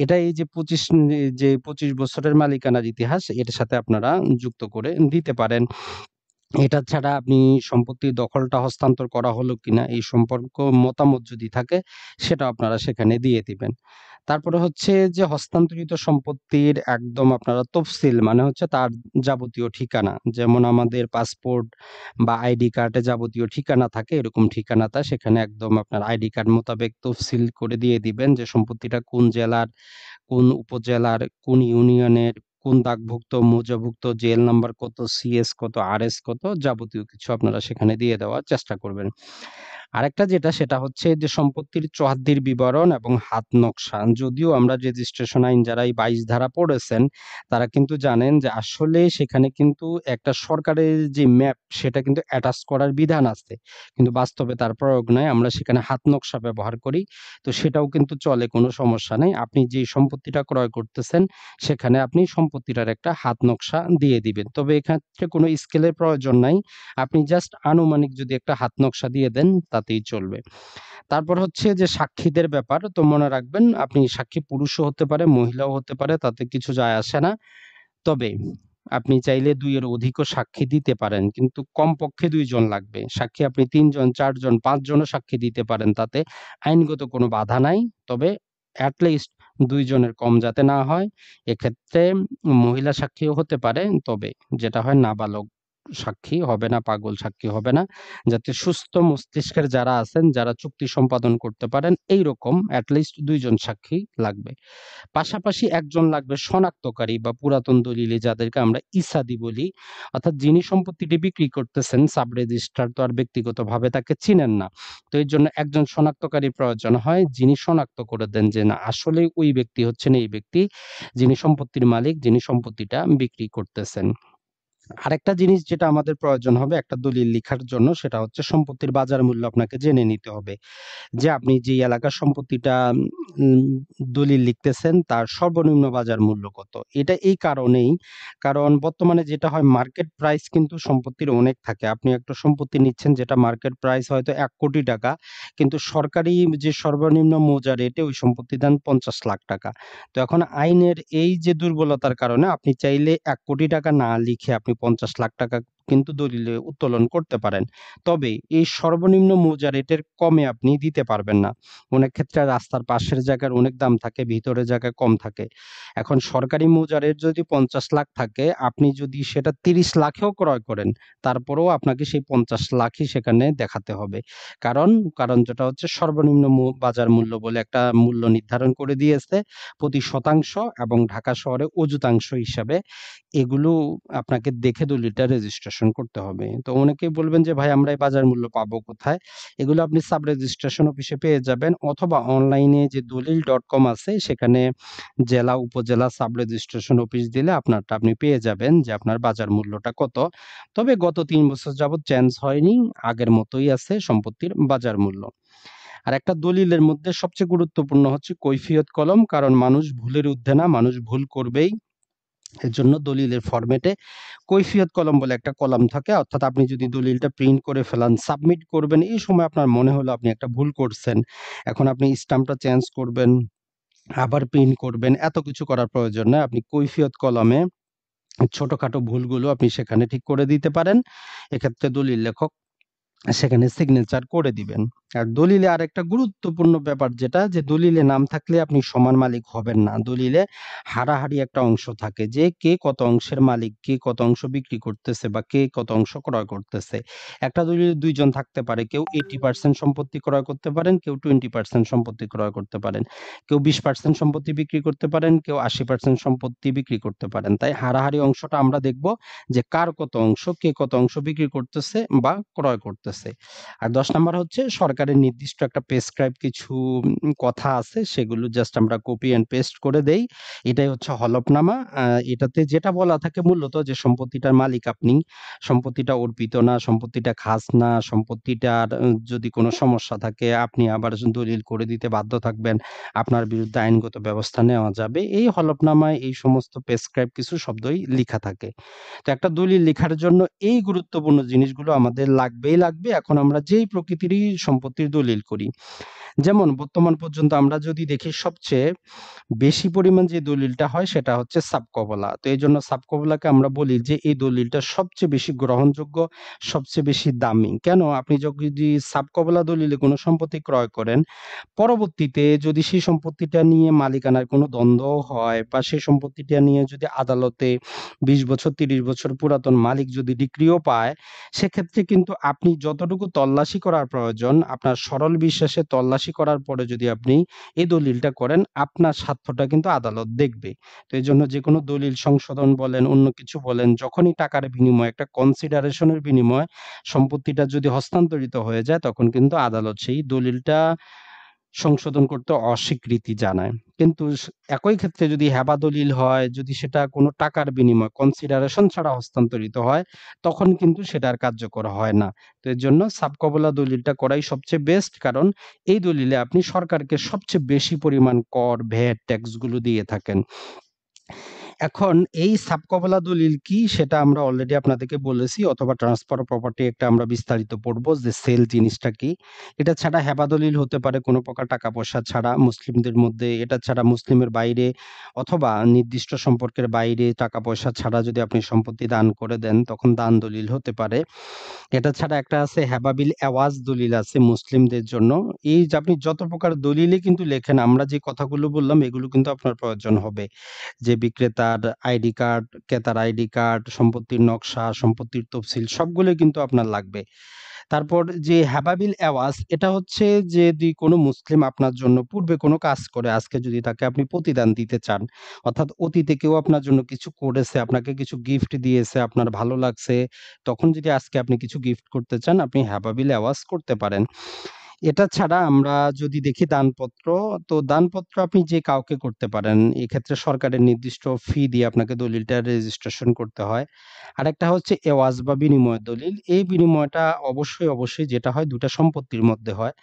এটা এই যে ২৫ বছরের মালিকানার ইতিহাস এর সাথে আপনারা যুক্ত করে দিতে পারেন। এটা ছাড়া আপনি সম্পত্তির দখলটা হস্তান্তর করা হলো কিনা এই সম্পর্ক মতামত যদি থাকে সেটাও আপনারা সেখানে দিয়ে দিবেন। তারপরে হচ্ছে যে হস্তান্তরিত সম্পত্তির একদম আপনারা তফসিল, মানে হচ্ছে তার যাবতীয় ঠিকানা, যেমন আমাদের পাসপোর্ট বা আইডি কার্ডে যাবতীয় ঠিকানা থাকে, এরকম ঠিকানাটা সেখানে একদম আপনার আইডি কার্ড মোতাবেক তফসিল করে দিয়ে দিবেন যে সম্পত্তিটা কোন জেলার, কোন উপজেলার, কোন ইউনিয়নের, কোন দাগভুক্ত, মৌজাভুক্ত, জেল নাম্বার কত, সিএস কত, আরএস কত, যাবতীয় কিছু আপনারা সেখানে দিয়ে দেওয়ার চেষ্টা করবেন। আরেকটা সেটা হচ্ছে যে সম্পত্তির চুহাদ্দির বিবরণ এবং হাত নকশা। যদিও আমরা রেজিস্ট্রেশন আইন যারা এই ২২ ধারা পড়েছেন তারা কিন্তু জানেন যে আসলে সেখানে কিন্তু একটা সরকারের যে ম্যাপ সেটা কিন্তু অ্যাটাচ করার বিধান আছে। কিন্তু বাস্তবে তার প্রয়োগ নাই। আমরা সেখানে হাত নকশা ব্যবহার করি। তো সেটাও কিন্তু চলে, কোনো সমস্যা নেই। আপনি যে সম্পত্তিটা ক্রয় করতেছেন সেখানে আপনি সম্পত্তিটার একটা হাত নকশা দিয়ে দিবেন। তবে এক্ষেত্রে কোনো স্কেলের প্রয়োজন নাই। আপনি জাস্ট আনুমানিক যদি একটা হাত নকশা দিয়ে দেন তাতেই চলবে। তারপর হচ্ছে যে সাক্ষীদের ব্যাপার, তো মনে রাখবেন আপনি সাক্ষী পুরুষও হতে পারে, মহিলাও হতে পারে, তাতে কিছু যায় আসে না। তবে আপনি চাইলে ২ এর অধিকও সাক্ষী দিতে পারেন। কিন্তু কমপক্ষে ২ জন লাগবে। সাক্ষী আপনি ৩ জন, ৪ জন, ৫ জনও সাক্ষী দিতে পারেন। তাতে আইনগত কোনো বাধা নাই। তবে এট লিস্ট 2 জনের কম যাতে না হয়। এক্ষেত্রে মহিলা সাক্ষীও হতে পারে, তবে যেটা হয় নাবালক সাক্ষী হবে না, পাগল সাক্ষী হবে না। যাতে সুস্থ মস্তিষ্কের যারা আছেন, যারা চুক্তি সম্পাদন করতে পারেন, এইরকম at least 2 জন সাক্ষী লাগবে। পাশাপাশি একজন লাগবে শনাক্তকারী বা পুরাতন দলিলে যাদেরকে আমরা ইসাদি বলি, অর্থাৎ যিনি সম্পত্তিটি বিক্রি করতেছেন, সাব রেজিস্ট্রার তো আর ব্যক্তিগতভাবে তাকে চিনেন না। তো এর জন্য একজন শনাক্তকারী প্রয়োজন হয়, যিনি শনাক্ত করে দেন যে না আসলে ওই ব্যক্তি হচ্ছেন এই ব্যক্তি, যিনি সম্পত্তির মালিক, যিনি সম্পত্তিটা বিক্রি করতেছেন। আরেকটা জিনিস যেটা আমাদের প্রয়োজন হবে একটা দলিল লিখার জন্য, সেটা হচ্ছে সম্পত্তির বাজার মূল্য আপনাকে জেনে নিতে হবে। যে আপনি যেই এলাকার সম্পত্তিটা উম দলিল লিখতেছেন তার সর্বনিম্ন বাজার মূল্য কত? এটা এই কারণেই, কারণ বর্তমানে যেটা হয় মার্কেট প্রাইস কিন্তু সম্পত্তির অনেক থাকে। আপনি একটা সম্পত্তি নিচ্ছেন যেটা মার্কেট প্রাইস হয়তো ৳১,০০,০০,০০০, কিন্তু সরকারি যে সর্বনিম্ন মৌজা রেটে ওই সম্পত্তির দাম ৳৫০,০০,০০০। তো এখন আইনের এই যে দুর্বলতার কারণে আপনি চাইলে ৳১,০০,০০,০০০ না লিখে আপনি ৳৫০,০০,০০০ কিন্তু দলিলে উত্তোলন করতে পারেন। তবে এই সর্বনিম্ন মৌজা রেটের কমে আপনি দিতে পারবেন না। অনেক ক্ষেত্রে রাস্তার পাশের জায়গার অনেক দাম থাকে, ভিতরের জায়গায় কম থাকে। এখন সরকারি মৌজা রেট যদি ৫০,০০,০০০ থাকে, আপনি যদি সেটা ৩০,০০,০০০ এও ক্রয় করেন, তারপরেও আপনাকে সেই ৫০,০০,০০০ই সেখানে দেখাতে হবে। কারণ কারণ যেটা হচ্ছে সর্বনিম্ন বাজার মূল্য বলে একটা মূল্য নির্ধারণ করে দিয়েছে প্রতি শতাংশ, এবং ঢাকা শহরে অযুতাংশ হিসাবে এগুলো আপনাকে দেখে দলিলটা রেজিস্ট্রেশন করতে হবে। তো অনেকেই বলবেন যে ভাই আমরা এই বাজার মূল্য পাবো কোথায়? এগুলো আপনি সাব রেজিস্ট্রেশন অফিসে পেয়ে যাবেন, অথবা অনলাইনে যে দলিল.com আছে সেখানে জেলা, উপজেলা সাব রেজিস্ট্রেশন অফিস দিলে আপনারটা আপনি পেয়ে যাবেন যে আপনার বাজার মূল্যটা কত। তবে গত ৩ বছর যাবৎ চেঞ্জ হয়নি, আগের মতোই আছে সম্পত্তির বাজার মূল্য। আর একটা দলিলের মধ্যে সবচেয়ে গুরুত্বপূর্ণ হচ্ছে কৈফিয়ত কলম, কারণ মানুষ ভুলের ঊর্ধ্বে না, মানুষ ভুল করবেই। এজন্য দলিলের ফরম্যাটে কৈফিয়ত কলম বলে একটা কলাম থাকে, অর্থাৎ আপনি যদি দলিলটা প্রিন্ট করে ফেলান, সাবমিট করবেন, এই সময় আপনার মনে হলো আপনি একটা ভুল করছেন। এখন আপনি স্ট্যাম্পটা চেঞ্জ করবেন, আবার প্রিন্ট করবেন, এত কিছু করার প্রয়োজন নাই। আপনি কৈফিয়ত কলমে ছোটখাটো ভুলগুলো আপনি সেখানে ঠিক করে দিতে পারেন। এক্ষেত্রে দলিল লেখক সেখানে সিগনেচার করে দিবেন। আর দলিলে আরেকটা গুরুত্বপূর্ণ ব্যাপার যেটা, যে দলিলে নাম থাকলে আপনি সমান মালিক হবেন না। দলিলে হারাহারি একটা অংশ থাকে যে কে কত অংশের মালিক, কে কত অংশ বিক্রি করতেছে বা কে কত অংশ ক্রয় করতেছে। একটা দলিলে ২ জন থাকতে পারে। কেউ 80% সম্পত্তি ক্রয় করতে পারেন, কেউ 20% সম্পত্তি ক্রয় করতে পারেন। কেউ 20% সম্পত্তি বিক্রি করতে পারেন, কেউ 80% সম্পত্তি বিক্রি করতে পারেন। তাই হারাহারি অংশটা আমরা দেখব যে কার কত অংশ, কে কত অংশ বিক্রি করতেছে বা ক্রয় করতেছে। আর ১০ নাম্বার হচ্ছে সরকারের নির্দিষ্ট একটা প্রেসক্রাইব কিছু কথা আছে, সেগুলো জাস্ট আমরা কপি অ্যান্ড পেস্ট করে দেই। এটাই হচ্ছে হলফনামা। এটাতে যেটা বলা থাকে মূলত যে সম্পত্তিটার মালিক আপনি, সম্পত্তিটা অর্পিত না, সম্পত্তিটা খাস না, সম্পত্তিটার যদি কোনো সমস্যা থাকে আপনি আবার দলিল করে দিতে বাধ্য থাকবেন। আপনার বিরুদ্ধে আইনগত ব্যবস্থা নেওয়া যাবে। এই হলফনামায় এই সমস্ত প্রেসক্রাইব কিছু শব্দই লিখা থাকে। তো একটা দলিল লেখার জন্য এই গুরুত্বপূর্ণ জিনিসগুলো আমাদের লাগবেই লাগবে। এখন আমরা যেই প্রকৃতিরই সম্পত্তির দলিল করি, যেমন বর্তমান পর্যন্ত আমরা যদি দেখি সবচেয়ে বেশি পরিমাণ যে দলিলটা হয় সেটা হচ্ছে সাবকবলা। তো এইজন্য সাবকবলাকে আমরা বলি যে এই দলিলটা সবচেয়ে বেশি গ্রহণযোগ্য, সবচেয়ে বেশি দামি। কেন? আপনি যদি সাবকবলা দলিলে কোনো সম্পত্তি ক্রয় করেন, পরবর্তীতে যদি সেই সম্পত্তিটা নিয়ে মালিকানার কোনো দ্বন্দ্ব হয় বা সেই সম্পত্তিটা নিয়ে যদি আদালতে ২০ বছর ৩০ বছর পুরাতন মালিক যদি ডিক্রিও পায়, সেক্ষেত্রে কিন্তু আপনি যতটুকু তল্লাশি করার প্রয়োজন, আপনার সরল বিশ্বাসে তল্লাশি করার পরে যদি আপনি এই দলিলটা করেন, আপনার স্বার্থটা কিন্তু আদালত দেখবে। তো এজন্য যেকোনো দলিল সংশোধন বলেন, অন্য কিছু বলেন, যখনই টাকার বিনিময়ে একটা কনসিডারেশন এর বিনিময়ে সম্পত্তিটা যদি হস্তান্তরিত হয়ে যায়, তখন কিন্তু আদালত সেই দলিলটা সংশোধন করতে অস্বীকৃতি জানায়। কিন্তু একই ক্ষেত্রে যদি হেবা দলিল হয়, যদি সেটা কোনো টাকার বিনিময়ে কনসিডারেশন ছাড়া হস্তান্তরিত হয়, তখন কিন্তু সেটা আর কার্যকর হয় না। তো এর জন্য সাবকবলা দলিলটা করাই সবচেয়ে বেস্ট, কারণ এই দলিলে আপনি সরকারকে সবচেয়ে বেশি পরিমাণ কর, ভ্যাট, ট্যাক্স গুলো দিয়ে থাকেন। এখন এই সাবকবলা দলিল কি সেটা আমরা অলরেডি আপনাদেরকে বলেছি, অথবা ট্রান্সফার অফ প্রপার্টি একটা আমরা বিস্তারিত পড়বো যে সেল জিনিসটা কি। এটা ছাড়া হেবা দলিল হতে পারে কোনো প্রকার টাকা পয়সা ছাড়া মুসলিমদের মধ্যে, এটা ছাড়া মুসলিমের বাইরে অথবা নির্দিষ্ট সম্পর্কের বাইরে টাকা পয়সা ছাড়া যদি আপনি সম্পত্তি দান করে দেন তখন দান দলিল হতে পারে। এটা ছাড়া একটা আছে হেবাবিল আওয়াজ দলিল আছে মুসলিমদের জন্য। এই যে আপনি যত প্রকার দলিলে কিন্তু লেখেন, আমরা যে কথাগুলো বললাম এগুলো কিন্তু আপনার প্রয়োজন হবে, যে বিক্রেতার আইডি কার্ড, ক্রেতার আইডি কার্ড, সম্পত্তির নকশা, সম্পত্তির তফসিল সবগুলোই কিন্তু আপনার লাগবে। তারপর যে হেবাবিল আওয়াজ, এটা হচ্ছে যে যদি কোনো মুসলিম আপনার জন্য পূর্বে কোনো কাজ করে আজকে যদি তাকে আপনি প্রতিদান দিতে চান, অর্থাৎ অতীতে কেউ আপনার জন্য কিছু করেছে, আপনাকে কিছু গিফট দিয়েছে, আপনার ভালো লাগছে, তখন যদি আজকে আপনি কিছু গিফট করতে চান আপনি হেবাবিল আওয়াজ করতে পারেন। এটা ছাড়া আমরা যদি দেখি দানপত্র, তো দানপত্র আপনি যে কাউকে করতে পারেন। এক্ষেত্রে সরকারের নির্দিষ্ট ফি দিয়ে আপনাকে দলিলটা রেজিস্ট্রেশন করতে হয়। আরেকটা হচ্ছে এওয়াজ বা বিনিময় দলিল। এই বিনিময়টা অবশ্যই যেটা হয় ২ টা সম্পত্তির মধ্যে হয়।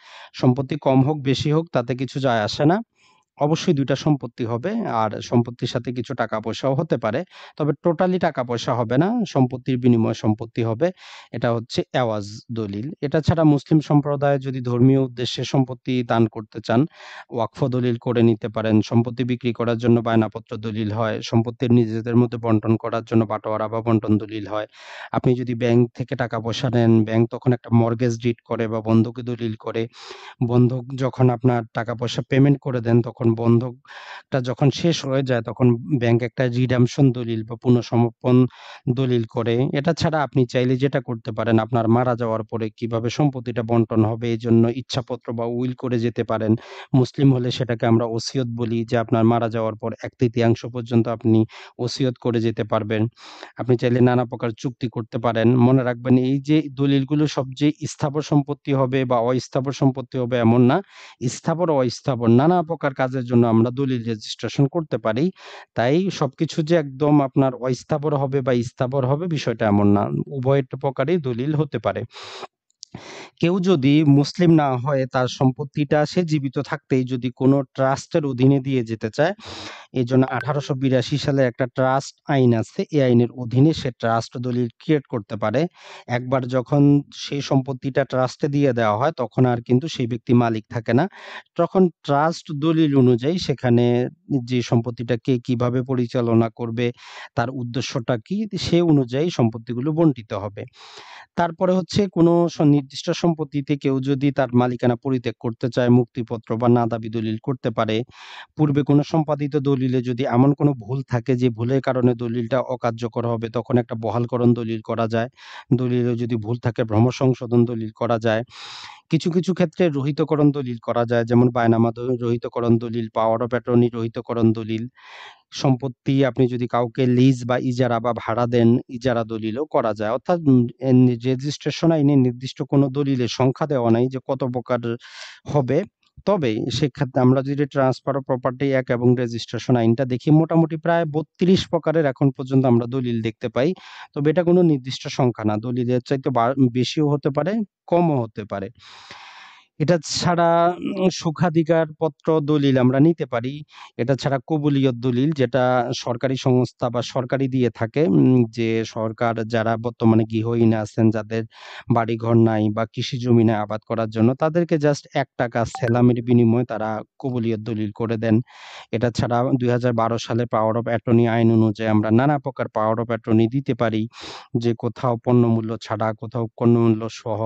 সম্পত্তি কম হোক বেশি হোক তাতে কিছু যায় আসে না। অবশ্যই ২ টা সম্পত্তি হবে, আর সম্পত্তির সাথে কিছু টাকা পয়সাও হতে পারে। তবে টোটালি টাকা পয়সা হবে না, সম্পত্তির বিনিময়ে সম্পত্তি হবে। এটা হচ্ছে এওয়াজ দলিল। এটা ছাড়া মুসলিম সম্প্রদায় যদি ধর্মীয় উদ্দেশ্যে সম্পত্তি দান করতে চান, ওয়াকফ দলিল করে নিতে পারেন। সম্পত্তি বিক্রি করার জন্য বায়নাপত্র দলিল হয়। সম্পত্তির নিজেদের মধ্যে বন্টন করার জন্য বাটোয়ারা বা বন্টন দলিল হয়। আপনি যদি ব্যাংক থেকে টাকা পয়সা নেন, ব্যাংক তখন একটা মর্টগেজ ডিড করে বা বন্ধকি দলিল করে। বন্ধক যখন আপনার টাকা পয়সা পেমেন্ট করে দেন তখন বন্ধকটা যখন শেষ হয়ে যায় তখন ব্যাংক একটা রিডাম্পশন দলিল বা পুনঃসমর্পণ দলিল করে। এটা ছাড়া আপনি চাইলে যেটা করতে পারেন, আপনার মারা যাওয়ার পরে কিভাবে সম্পত্তিটা বন্টন হবে এজন্য ইচ্ছাপত্র বা উইল করে যেতে পারেন। মুসলিম হলে সেটাকে আমরা ওসিয়ত বলি, যে আপনার মারা যাওয়ার পর 1/3 পর্যন্ত আপনি ওসিয়ত করে যেতে পারবেন। আপনি চাইলে নানা প্রকার চুক্তি করতে পারেন। মনে রাখবেন এই যে দলিলগুলো সব যে স্থাবর সম্পত্তি হবে বা অস্থাবর সম্পত্তি হবে এমন না। স্থাবর ও অস্থাবর নানা প্রকার কাজের জন্য আমরা দলিল রেজিস্ট্রেশন করতে পারি। তাই সবকিছু যে একদম আপনার অস্থাবর হবে বা স্থাবর হবে বিষয়টা এমন না। উভয় প্রকারই দলিল হতে পারে। কেউ যদি মুসলিম না হয়ে তার সম্পত্তিটা সে জীবিত থাকতেই যদি কোনো ট্রাস্টের অধীনে দিয়ে যেতে চায়, এজন্য ১৮৮২ সালে একটা ট্রাস্ট আইন আছে। এই আইনের অধীনে সে ট্রাস্ট দলিল ক্রিয়েট করতে পারে। একবার যখন সেই সম্পত্তিটা ট্রাস্টে দিয়ে দেওয়া হয় তখন আর কিন্তু সেই ব্যক্তি মালিক থাকে না। তখন ট্রাস্ট দলিল অনুযায়ী সেখানে যে সম্পত্তিটা কে কিভাবে পরিচালনা করবে, তার উদ্দেশ্যটা কি, সে অনুযায়ী সম্পত্তিগুলো বন্টিত হবে। তারপরে হচ্ছে কোনো নির্দিষ্ট সম্পত্তিতে কেউ যদি তার মালিকানা পরিত্যাগ করতে চায়, মুক্তিপত্র বা না দাবি দলিল করতে পারে। পূর্বে কোনো সম্পাদিত দলিলে যদি এমন কোনো ভুল থাকে যে ভুলের কারণে দলিলটা অকার্যকর হবে তখন একটা বহালকরণ দলিল করা যায়। দলিলে যদি ভুল থাকে ভ্রম সংশোধন দলিল করা যায়। কিছু ক্ষেত্রে রহিতকরণ দলিল করা যায়, যেমন বায়নামা রহিতকরণ দলিল, পাওয়ার অফ অ্যাটর্নি রহিতকরণ দলিল। সম্পত্তি আপনি যদি কাউকে লিজ বা ইজারা বা ভাড়া দেন, ইজারা দলিলও করা যায়। অর্থাৎ রেজিস্ট্রেশন আইনে নির্দিষ্ট কোনো দলিলের সংখ্যা দেওয়া নাই যে কত প্রকার হবে। তবে সেক্ষেত্রে আমরা যদি ট্রান্সফার অফ প্রপার্টি অ্যাক্ট এবং রেজিস্ট্রেশন আইনটা দেখি, মোটামুটি প্রায় ৩২ প্রকারের এখন পর্যন্ত আমরা দলিল দেখতে পাই। তবে এটা কোনো নির্দিষ্ট সংখ্যা না। দলিলের চাইতে বেশিও হতে পারে, কমও হতে পারে। এটা ছাড়া সুখাধিকার পত্র দলিল আমরা নিতে পারি। এটা ছাড়া কবুলিয়ত দলিল, যেটা সরকারি সংস্থা বা সরকারি দিয়ে থাকে। যে সরকার যারা বর্তমানে গৃহহীন আছেন, যাদের বাড়িঘর নাই বা কৃষি জমি নাই আবাদ করার জন্য, তাদেরকে জাস্ট ৳১ সেলামের বিনিময়ে তারা কবুলিয়ত দলিল করে দেন। এটা ছাড়া ২০১২ সালে পাওয়ার অফ অ্যাটর্নি আইন অনুযায়ী আমরা নানা প্রকার পাওয়ার অফ অ্যাটর্নি দিতে পারি। যে কোথাও পণ্যমূল্য ছাড়া, কোথাও পণ্যমূল্য সহ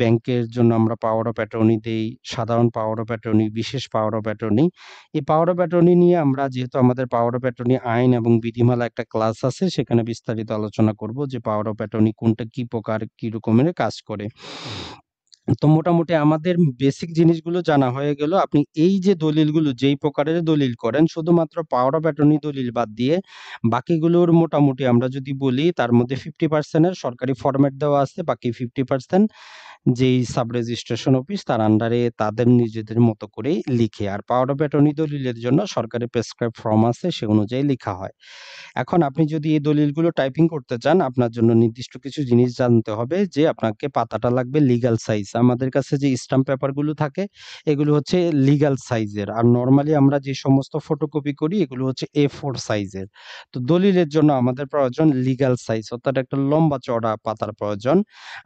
ব্যাংকের জন্য আমরা পাওয়ার অফ অ্যাটর্নি দেই, সাধারণ পাওয়ার অফ অ্যাটর্নি, বিশেষ পাওয়ার অফ অ্যাটর্নি। এই পাওয়ার অফ অ্যাটর্নি নিয়ে আমরা, যেহেতু আমাদের পাওয়ার অফ অ্যাটর্নি আইন এবং বিধিমালা একটা ক্লাস আছে, সেখানে বিস্তারিত আলোচনা করব যে পাওয়ার অফ অ্যাটর্নি কোনটা, কি প্রকার, কি রকমের কাজ করে। তো মোটামুটি আমাদের বেসিক জিনিসগুলো জানা হয়ে গেল। আপনি এই যে দলিলগুলো যেই প্রকারের দলিল করেন, শুধুমাত্র পাওয়ার অফ অ্যাটর্নি দলিল বাদ দিয়ে বাকিগুলোর মোটামুটি আমরা যদি বলি তার মধ্যে 50% এর সরকারি ফরম্যাট দেওয়া আছে, বাকি 50% যেই সাব রেজিস্ট্রেশন অফিস তার আন্ডারে তাদের নিজেদের মতো করেই লিখে। আর পাওয়ার অফ অ্যাটর্নি দলিলের জন্য সরকারি প্রেসক্রাইব ফর্ম আছে, সে অনুযায়ী লিখা হয়। এখন আপনি যদি এই দলিলগুলো টাইপিং করতে চান, আপনার জন্য নির্দিষ্ট কিছু জিনিস জানতে হবে যে আপনাকে পাতাটা লাগবে লিগ্যাল সাইজ। আমাদের কাছে যে স্ট্যাম্প পেপারগুলো থাকে এগুলো হচ্ছে লিগ্যাল সাইজের। আর নরমালি আমরা যে সমস্ত ফটোকপি করি এগুলো হচ্ছে A4 সাইজের। তো দলিলের জন্য আমাদের প্রয়োজন লিগ্যাল সাইজ, অর্থাৎ একটা লম্বা চওড়া পাতার প্রয়োজন।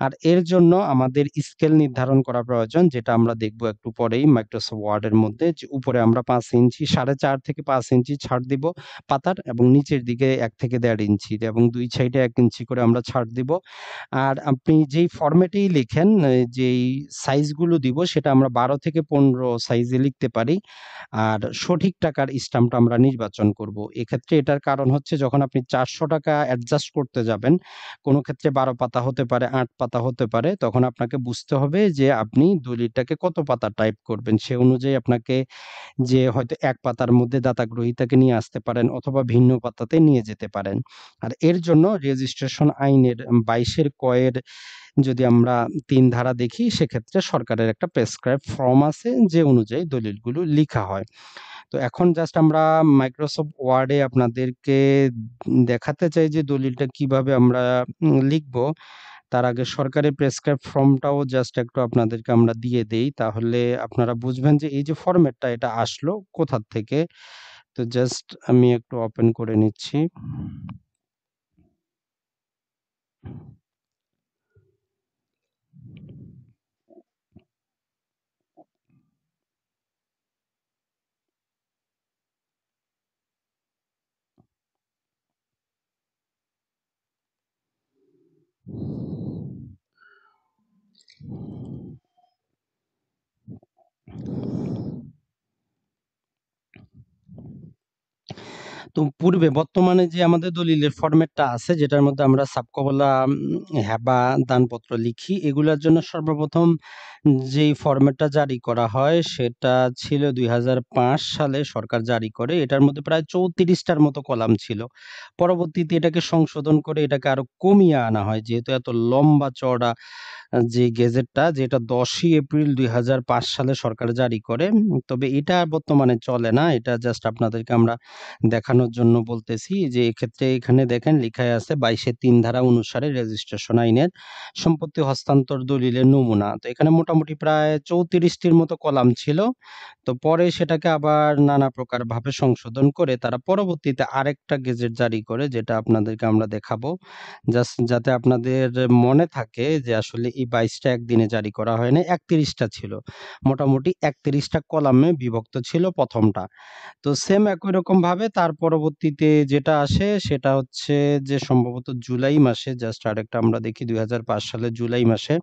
আর এর জন্য আমাদের স্কেল নির্ধারণ করা প্রয়োজন, যেটা আমরা দেখব একটু পরেই মাইক্রোসফট ওয়ার্ডের মধ্যে। যে উপরে আমরা 5 ইঞ্চি 4.5 থেকে 5 ইঞ্চি ছাড় দিব পাতার, এবং নিচের দিকে 1 থেকে 1.5 ইঞ্চি এবং 2 সাইডে 1 ইঞ্চি করে আমরা ছাড় দিব। আর আপনি যেই ফরম্যাটেই লিখেন, যেই সাইজগুলো দিব সেটা আমরা 12 থেকে 15 সাইজে লিখতে পারি। আর সঠিক টাকার স্ট্যাম্পটা আমরা নির্বাচন করব। এক্ষেত্রে এটার কারণ হচ্ছে যখন আপনি 400 টাকা অ্যাডজাস্ট করতে যাবেন, কোনো ক্ষেত্রে 12 পাতা হতে পারে, 8 পাতা হতে পারে, তখন আপনাকে বুঝতে হবে যে আপনি দলিলটাকে কত পাতা টাইপ করবেন। সে অনুযায়ী আপনাকে যে হয়তো ১ পাতার মধ্যে দাতা গ্রহীতাকে নিয়ে আসতে পারেন অথবা ভিন্ন পাতাতে নিয়ে যেতে পারেন। আর এর জন্য রেজিস্ট্রেশন আইনের ২২ এর ক এর যদি আমরা ৩ ধারা দেখি, সেক্ষেত্রে সরকারের একটা প্রেসক্রাইব ফর্ম আছে যে অনুযায়ী দলিলগুলো লিখা হয়। তো এখন জাস্ট আমরা মাইক্রোসফট ওয়ার্ডে আপনাদেরকে দেখাতে চাই যে দলিলটা কিভাবে আমরা লিখবো। তার আগে সরকারি প্রেসক্রাইব ফর্মটাও জাস্ট একটু আপনাদেরকে আমরা দিয়ে দেই। তাহলে আপনারা বুঝবেন যে এই যে ফরম্যাটটা এটা আসলো কোথা থেকে। তো জাস্ট আমি একটু ওপেন করে নিচ্ছি। তো পূর্বে বর্তমানে যে আমাদের দলিলের ফরম্যাটটা আছে যেটার মধ্যে আমরা সাবকবলা, হেবা, দানপত্র লিখি, এগুলার জন্য সর্বপ্রথম যেই ফরম্যাটটা জারি করা হয় সেটা ছিল ২০০৫ সালে সরকার জারি করে। এটার মধ্যে প্রায় ৩৪ টার মতো কলাম ছিল। পরবর্তীতে এটাকে সংশোধন করে এটাকে আরো কমিয়ে আনা হয়। যেহেতু এত লম্বা চওড়া যে গেজেটটা, যেটা ১০ই এপ্রিল ২০০৫ সালে সরকার জারি করে। তবে এটা বর্তমানে চলে না। এটা জাস্ট আপনাদেরকে আমরা দেখানোর জন্য বলতেছি যে এক্ষেত্রে এখানে দেখেন লিখাই আছে ২২ এর ৩ ধারা অনুসারে রেজিস্ট্রেশন আইনের সম্পত্তি হস্তান্তর দলিলের নমুনা। তো এখানে মোটামুটি প্রায় ৩৪ টির মতো কলাম ছিল। তো পরে সেটাকে আবার নানা প্রকার ভাবে সংশোধন করে তারা পরবর্তীতে আরেকটা গেজেট জারি করে, যেটা আপনাদেরকে আমরা দেখাবো। জাস্ট যাতে আপনাদের মনে থাকে যে আসলে এই ২২ টা একদিনে জারি করা হয়নি, ৩১ টা ছিল। মোটামুটি ৩১ টা কলামে বিভক্ত ছিল ১ম টা। তো সেম একই রকম ভাবে তার পরবর্তীতে যেটা আসে সেটা হচ্ছে যে সম্ভবত জুলাই মাসে, জাস্ট আরেকটা আমরা দেখি ২০০৫ সালের জুলাই মাসে।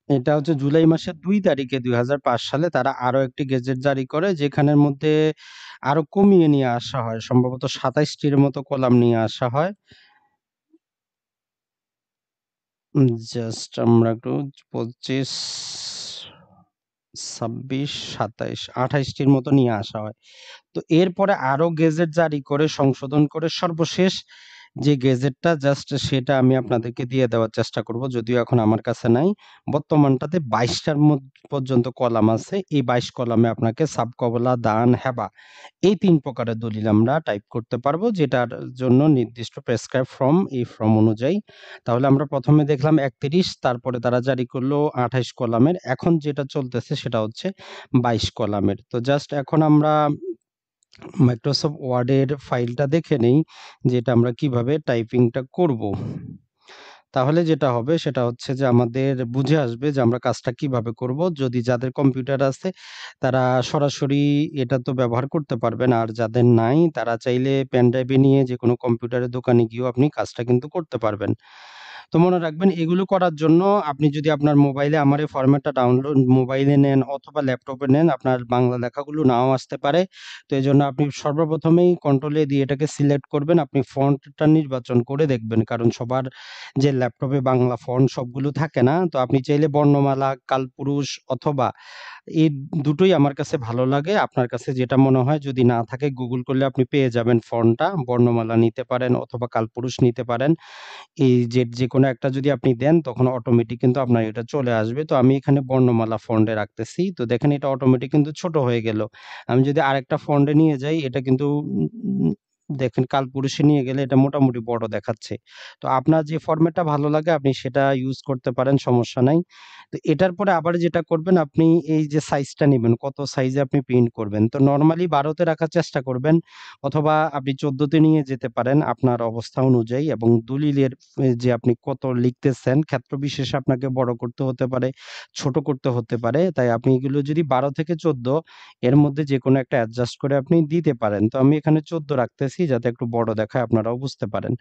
এটা হচ্ছে জুলাই মাসের ২ তারিখে ২০০৫ সালে তারা আরো একটি গেজেট জারি করে, যেখানের মধ্যে আরো কমিয়ে নিয়ে আসা হয়। সম্ভবত ২৭ টির মতো কলাম নিয়ে আসা হয়। জাস্ট আমরা একটু ২৫, ২৬, ২৭, ২৮ টির মতো নিয়ে আসা হয়। তো এরপরে আরো গেজেট জারি করে সংশোধন করে সর্বশেষ যে গেজেটটা জাস্ট সেটা আমি আপনাদেরকে দিয়ে দেওয়ার চেষ্টা করব, যদিও এখন আমার কাছে নাই। বর্তমানটাতে ২২ টার পর্যন্ত কলাম আছে। এই ২২ কলামে আপনাকে সাবকবলা, দান, হেবা এই ৩ প্রকারের দলিল আমরা টাইপ করতে পারবো, যেটার জন্য নির্দিষ্ট প্রেসক্রাইব ফর্ম, এই ফর্ম অনুযায়ী। তাহলে আমরা প্রথমে দেখলাম ৩১, তারপরে তারা জারি করলো ২৮ কলামের। এখন যেটা চলতেছে সেটা হচ্ছে ২২ কলামের। তো জাস্ট এখন আমরা মাইক্রোসফট ওয়ার্ডের ফাইলটা দেখে নেই যে এটা আমরা কিভাবে টাইপিংটা করব। তাহলে যেটা হবে সেটা হচ্ছে যে আমাদের বুঝে আসবে যে আমরা কাজটা কিভাবে করব। যদি যাদের কম্পিউটার আছে তারা সরাসরি এটা তো ব্যবহার করতে পারবেন। আর যাদের নাই তারা চাইলে পেন ড্রাইভে নিয়ে যেকোনো কম্পিউটারের দোকানে গিয়েও আপনি কাজটা কিন্তু করতে পারবেন। তো মনে রাখবেন এগুলো করার জন্য আপনি যদি আপনার মোবাইলে আমার এই ফরম্যাটটা ডাউনলোড মোবাইলে নেন অথবা ল্যাপটপে নেন, আপনার বাংলা লেখাগুলো নাও আসতে পারে। তো এজন্য আপনি সর্বপ্রথমেই কন্ট্রোল A দিয়ে এটাকে সিলেক্ট করবেন। আপনি ফন্টটা নির্বাচন করে দেখবেন। কারণ সবার যে ল্যাপটপে বাংলা ফন্ট সবগুলো থাকে না। তো আপনি চাইলে বর্ণমালা, কালপুরুষ অথবা এই দুটোই আমার কাছে ভালো লাগে। আপনার কাছে যেটা মনে হয়, যদি না থাকে গুগল করলে আপনি পেয়ে যাবেন ফন্টটা। বর্ণমালা নিতে পারেন অথবা কালপুরুষ নিতে পারেন। এই যে যেকোনো একটা যদি আপনি দেন তখন অটোমেটিক কিন্তু আপনার এটা চলে আসবে। তো আমি এখানে বর্ণমালা ফন্টে রাখতেছি। তো দেখেন এটা অটোমেটিক কিন্তু ছোট হয়ে গেল। আমি যদি আরেকটা ফন্টে নিয়ে যাই এটা কিন্তু দেখেন কালপুরুষে নিয়ে গেলে এটা মোটামুটি বড় দেখাচ্ছে। তো আপনার যে ফরম্যাটটা ভালো লাগে আপনি সেটা ইউজ করতে পারেন, সমস্যা নাই। তো এটার পরে আবার যেটা করবেন আপনি এই যে সাইজটা নিবেন, কত সাইজে আপনি প্রিন্ট করবেন। তো নরমালি ১২ তে রাখার চেষ্টা করবেন অথবা আপনি ১৪ তে নিয়ে যেতে পারেন আপনার অবস্থা অনুযায়ী, এবং দলিলের যে আপনি কত লিখতেছেন ক্ষেত্র বিশেষে আপনাকে বড় করতে হতে পারে, ছোট করতে হতে পারে। তাই আপনি এগুলো যদি ১২ থেকে ১৪ এর মধ্যে যেকোনো একটা অ্যাডজাস্ট করে আপনি দিতে পারেন। তো আমি এখানে ১৪ রাখতেছি যাতে একটু বড় দেখায় আপনারাও বুঝতে পারেন।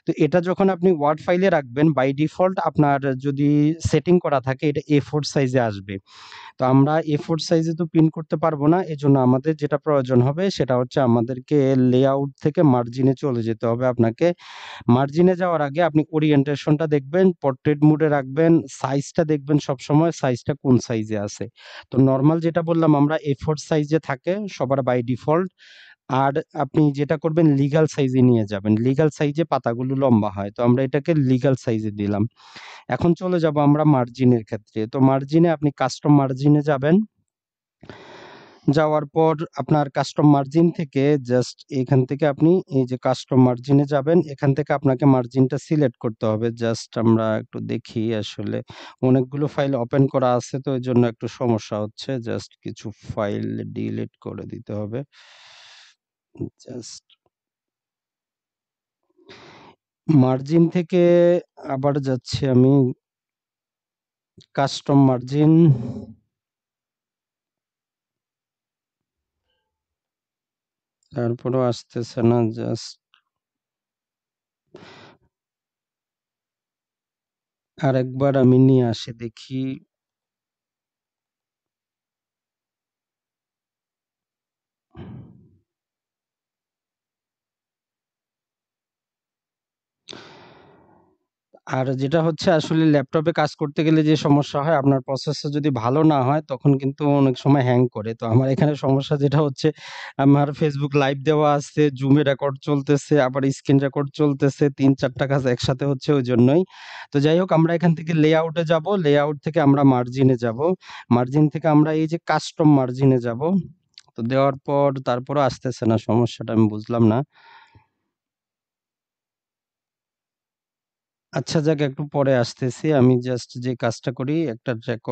তো এটা যখন আপনি ওয়ার্ড ফাইলে রাখবেন বাই ডিফল্ট আপনার যদি সেটিং করা থাকে এটা A4 সাইজে আসবে। তো আমরা A4 সাইজে তো প্রিন্ট করতে পারবো না। এজন্য আমাদের যেটা প্রয়োজন হবে সেটা হচ্ছে আমাদেরকে লেআউট থেকে মার্জিনে চলে যেতে হবে আপনাকে। মার্জিনে যাওয়ার আগে আপনি ওরিয়েন্টেশনটা দেখবেন, পোর্ট্রেট মোডে রাখবেন, সাইজটা দেখবেন সবসময় সাইজটা কোন সাইজে আছে। তো নরমাল যেটা বললাম আমরা A4 সাইজে থাকে সবার বাই ডিফল্ট। আর আপনি যেটা করবেন লিগ্যাল সাইজে নিয়ে যাবেন। লিগ্যাল সাইজে পাতাগুলো লম্বা হয়। তো আমরা এটাকে লিগ্যাল সাইজে দিলাম। এখন চলে যাব আমরা মার্জিনের ক্ষেত্রে। তো মার্জিনে আপনি কাস্টম মার্জিনে যাবেন। যাওয়ার পর আপনার কাস্টম মার্জিন থেকে জাস্ট এখান থেকে আপনি এই যে কাস্টম মার্জিনে যাবেন। এখান থেকে আপনাকে মার্জিনটা সিলেক্ট করতে হবে। জাস্ট আমরা একটু দেখি, আসলে অনেকগুলো ফাইল ওপেন করা আছে তো এজন্য একটু সমস্যা হচ্ছে। জাস্ট কিছু ফাইল ডিলিট করে দিতে হবে। জাস্ট মার্জিন থেকে আবার যাচ্ছি আমি কাস্টম মার্জিন। তারপরেও আসতেছে না, জাস্ট আরেকবার আমি নিয়ে আসি দেখি। আর যেটা হচ্ছে আসলে ল্যাপটপে কাজ করতে গেলে যে সমস্যা হয় আপনার প্রসেসর যদি ভালো না হয় তখন কিন্তু অনেক সময় হ্যাং করে। তো আমার এখানে সমস্যা যেটা হচ্ছে আমার Facebook লাইভ দেওয়া আছে, জুমে রেকর্ড চলতেছে, আবার স্ক্রিন রেকর্ড চলতেছে, ৩-৪ টা কাজ একসাথে হচ্ছে ওইজন্যই। তো যাই হোক আমরা এখান থেকে লেআউটে যাব, লেআউট থেকে আমরা মার্জিনে যাব। মার্জিন থেকে আমরা এই যে কাস্টম মার্জিনে যাব। তো দেওয়ার পর তারপরও আসতেছে না, সমস্যাটা আমি বুঝলাম না। আচ্ছা যাক একটু পরে আসতেছি। আমি জাস্ট যে কাজটা করি একটা রেকর্ড